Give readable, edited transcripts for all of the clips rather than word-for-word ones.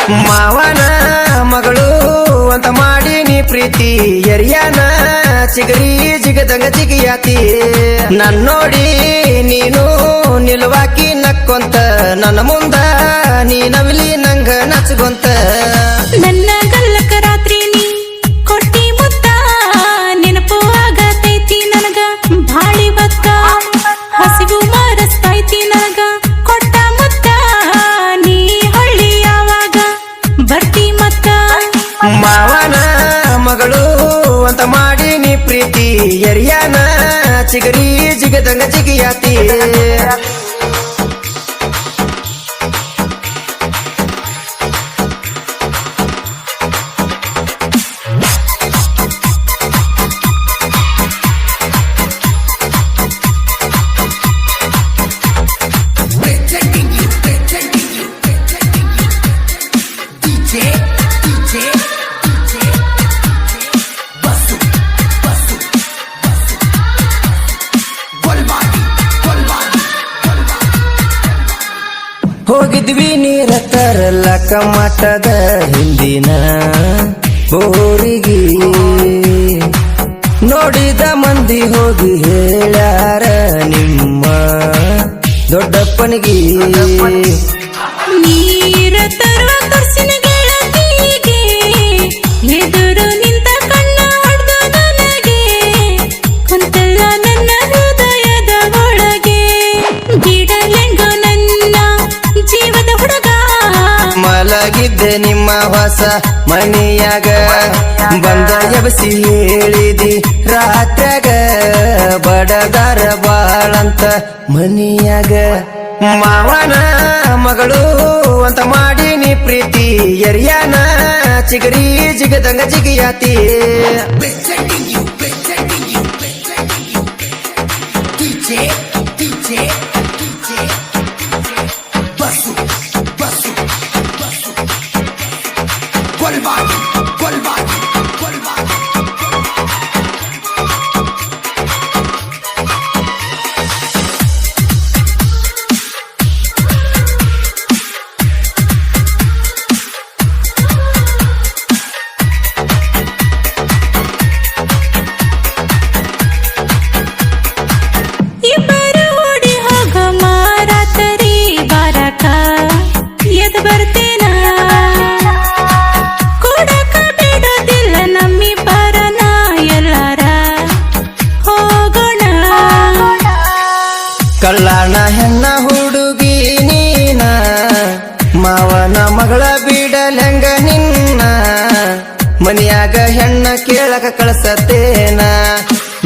ಮಾವನ ಮಗಳು ಅಂತ ಮಾಡಿ ನೀ ಪ್ರೀತಿ ಎರಿಯಾನ ಚಿಗರಿ ಜಿಗದಂಗ ಜಿಗಿಯಾತಿ ನನ್ನೋಡಿ ನೀನು ನಿಲುವಾಕಿ ನಕ್ಕೊಂತ ನನ್ನ ಮುಂದ ನೀ ನವಿಲಿ ನಂಗ ನಚ್ಕೊಂತ ನನ್ನ ಗಲ್ಲಕ ರಾತ್ರಿ ನೀ ಕೊಟ್ಟಿ ಮುತ್ತ ನೆನಪು ಆಗತೈತಿ ನನಗ ಬಾಳಿ ಬತ್ತ ಹಸಿವು ಮಾರಸ್ತೈತಿ ನನಗ ಕೊಟ್ಟ ಮುತ್ತ ನೀ ಹೊಳ್ಳಿ ಯಾವಾಗ ಬರ್ತಿ ಮತ್ತ ಮಾವನ ಮಗಳು ಅಂತ ಮಾಡಿ ನೀ ಪ್ರೀತಿ ಎರಿಯಾನ ಚಿಗರಿ ಜಿಗದಂಗ ಜಿಗಿಯಾತಿ ಹೋಗಿದ್ವಿ ನೀರ ತರಲಕ ಮಠದ ಹಿಂದಿನ ಬೋರಿಗೆ ನೋಡಿದ ಮಂದಿ ಹೋಗಿ ಹೇಳ್ಯಾರ ನಿಮ್ಮ ದೊಡ್ಡಪ್ಪನಿಗೆ ನೀರ ತರುವ ತರ್ಸಿನ ಗೆಳತಿಗೆ ಎದುರು ನಿಂತ ಕಣ್ಣ ಹೊಡೆದ ನನಗೆ ಕುಂತಲ್ಲ ನನ್ನ ಹೃದಯದ ಒಳಗೆ ಗಿಡಲೆಂಗು ನನ್ನ ಜೀವದ ಹುಡುಗ ಮಲಗಿದ್ದೆ ನಿಮ್ಮ ಹೊಸ ಮನೆಯಾಗ ಬಂದ ಎಬಸಿ ಹೇಳಿದಿ ರಾತ್ರ್ಯಾಗ ಬಡದಾರ ಬಾಳಂತ ಮನಿಯಾಗ ಮಾವನ ಮಗಳು ಅಂತ ಮಾಡಿ ನೀ ಪ್ರೀತಿ ಎರಿಯಾನ ಚಿಗರಿ ಜಿಗದಂಗ ಜಿಗಿಯಾತಿ ಇಬ್ಬರು ಓಡಿ ಹೋಗ ಮಾರಾತರಿ ಬಾರಕ ಎದ್ ಬರ್ತೇನ ಕೊಡಕ ಬಿಡೋದಿಲ್ಲ ನಮ್ಮಿಬ್ಬರನ ಎಲ್ಲಾರ ಹೋಗೋಣ ಕಳ್ಳಾಣ ಹೆಣ್ಣ ಹುಡುಗಿ ನೀನ ಮಾವನ ಮಗಳ ಬಿಡಲೆಂಗ ನಿನ್ನ ಮನಿಯಾಗ ಹೆಣ್ಣ ಕೇಳಕ ಕಳ್ಸತೇನ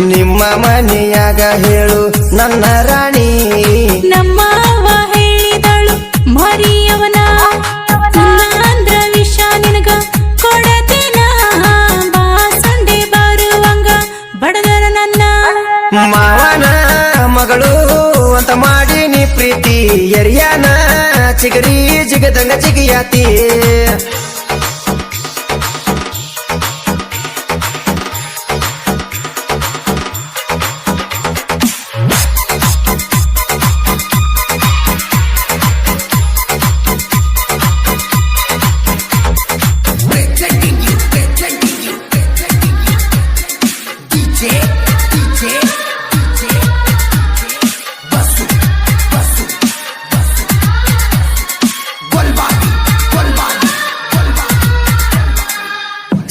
ನಿಮ್ಮ ಮನಿಯಾಗ ಹೇಳು ನನ್ನ ರಾಣಿ ನಮ್ಮ ಅವ್ವ ಹೇಳಿದಳು ಮರಿಯವನ ಅಂದ್ರ ವಿಷ ನಿನಗ ಕೊಡತೇನ ಬಾಸಂಡೆ ಬರುವಂಗ ಬಡದರ ನನ್ನ ಮಾವನ ಮಗಳು ಅಂತ ಮಾಡಿ ನೀ ಪ್ರೀತಿ ಎರಿಯಾನ ಚಿಗರಿ ಜಿಗದಂಗ ಜಿಗಿಯಾತಿ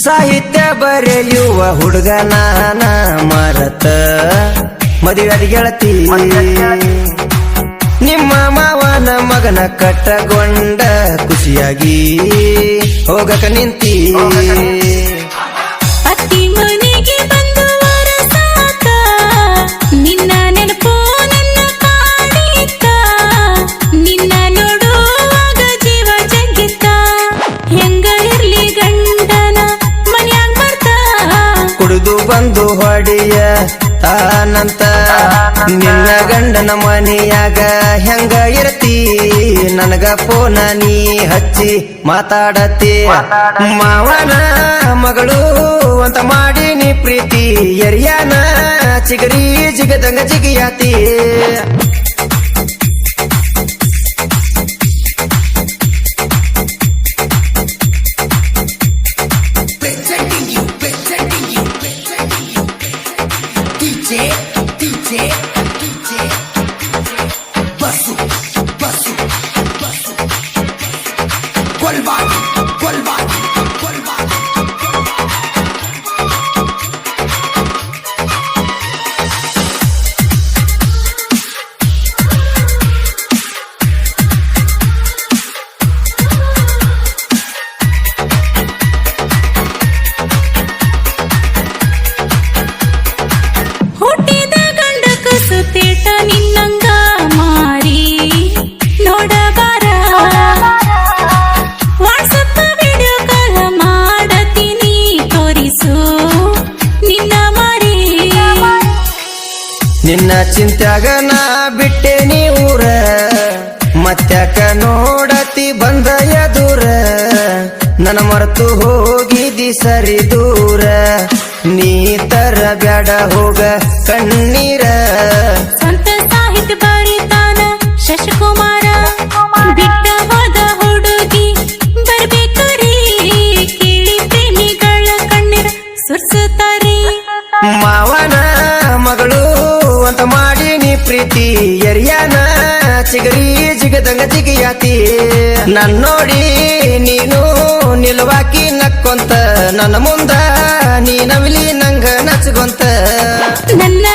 ಸಾಹಿತ್ಯ ಬರೆಯುವ ಹುಡುಗ ನಾನ ಮರತ ಮದುವೆ ಗೆಳತಿ ನಿಮ್ಮ ಮಾವನ ಮಗನ ಕಟ್ಟಗೊಂಡ ಖುಷಿಯಾಗಿ ಹೋಗಕ ನಿಂತಿ ಅತ್ತಿ ಮನೆಗೆ ಬಂದು ವರಸಾತ ನಿನ್ನ ನೆನಪು ನನ್ನ ಕಾಡಿತ ನಿನ್ನ ನೋಡುವಾಗ ಜೀವ ಜಗ್ಗಿತ್ತ ಹೆಂಗ ಇರ್ಲಿ ಗಂಡನ ಮನ್ಯಾಗ ಬರ್ತ ಕುಡಿದು ಬಂದು ಹೊಡೆಯ ತಾನಂತ ನಿನ್ನ ಗಂಡನ ಮನೆಯಾಗ ಹೆಂಗ ಇರತಿ ನನಗ ಫೋನ ನೀ ಹಚ್ಚಿ ಮಾತಾಡತಿ ಮಾವನ ಮಗಳು ಅಂತ ಮಾಡಿ ನೀ ಪ್ರೀತಿ ಎರಿಯಾನ ಚಿಗರಿ ಜಿಗದಂಗ ಜಿಗಿಯಾತಿ ಹುಟ್ಟಿದ ಗಂಡ ಕಸುತೇಟ ನಿನ್ನಂಗ ಮಾರಿ ನೋಡಬಾರ ವಾಟ್ಸಪ್ ವಿಡಿಯೋ ಕಾಲ್ ಮಾಡತೀನಿ ತೋರಿಸು ನಿನ್ನ ಮಾರಿ ನಿನ್ನ ಚಿಂತ್ಯಾಗ ನಾ ಬಿಟ್ಟೆ ನೀವೂರ ಮತ್ತ್ಯಾಕ ನೋಡತಿ ಬಂದ ಎದೂರ ನನ್ನ ಮರೆತು ಹೋಗಿದಿ ಸರಿ ದೂರ ನೀ ತರ ಬ್ಯಾಡ ಹೋಗ ಕಣ್ಣೀರ ಸ್ವಂತ ಸಾಹಿತ್ಯ ಬರಿತಾನ ಶಶಿಕುಮಾರ ಬಿಟ್ಟ ಹೋದ ಹುಡುಗಿ ಬರ್ಬೇಕರಿ ಕೇಳಿ ಪ್ರೇಮಿಗಳ ಕಣ್ಣೀರ ಸುರ್ಸುತ್ತಾರೆ ಮಾವನ ಮಗಳು ಅಂತ ಮಾಡಿ ನೀ ಪ್ರೀತಿ ಎರಿಯಾನ ಚಿಗರಿ ಜಿಗದಂಗ ಜಿಗಿಯಾತಿ ನನ್ನೋಡಿ ನೀನು ನಿಲ್ವಾಕಿ ನಕ್ಕೊಂತ ನನ್ನ ಮುಂದ ನೀ ನವಿಲಿ ನಂಗ ನಚ್ಕೊಂತ ನನ್ನ